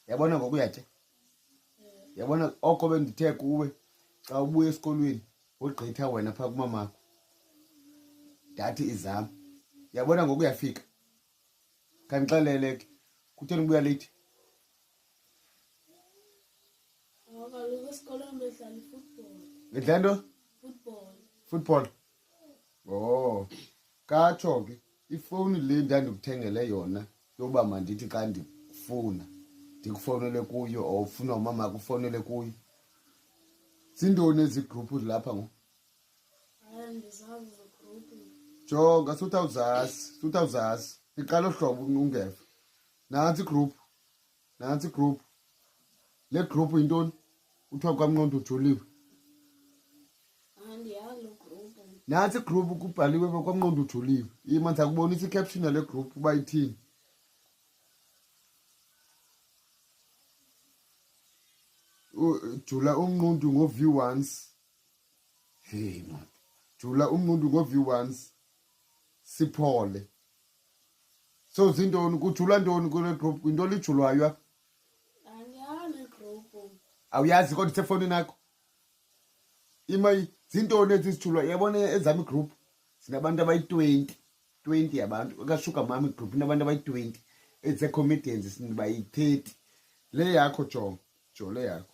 Yabona ngokuyathe. Yabona oko bendithe kuwe xa ubuya esikolweni ugqitha wena phaa kumamakho. Ndathi izama. Yabona ngokuyafika. Kanixelele ke kutheni ubuya late? Kaloku esikolweni bedlala i-football. Ngidla nto? Football. Oh. Katsho ke ifowuni le ndandikuthengele yona yoba mandithi xa ndifuna ndikufowunele kuyo or ufuna umama kufowunele kuyo. Zintoni ezi group lapha ngo? Andizazi zegroup. Jonga sutawuzazi. Iqala uhlobo ungeva. Nansi group. Le group yintoni? Kuthiwa kwaMnqonto uJuliwe. Andiyazi lo group. Nansi group kubhaliwe kwaMnqonto uJuliwe. Ima ndizakubonisa i-caption yale group uba ithini. Jula umnquntu ngo-view once. Hey man. Jula umnquntu ngo-view once. Siphole. So zintoni kujula ntoni kule group? Into lijulwayo apha? Andiyazi igroup. Awuyazi kodwa isefonini yakho? Ima zintoni ezisijulwa? Yabona ezami igroup sinabantu abayi-20. 20 yabantu. Akashuka mama igroup inabantu abayi-20. Eze-comedians sinibayi-30. Le yakho jo le yakho.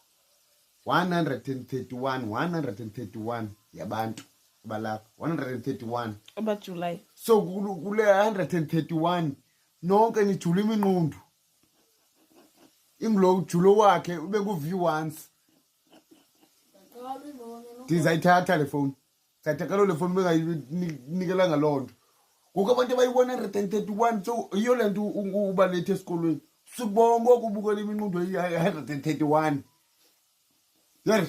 131 yabantu balapha. 131 abaJulayi. So kule 131 nonke nijula iminqundu. Inglo ujulo wakhe ube ku-view once. Ndizayithatha le phone. Sayithatha le phone bengayinikelanga loo nto. Ngoku abantu abayi-131 so yiyo le nto uba lethe esikolweni. Sikubonke ukubukela iminqundu eyi-131. Yeri.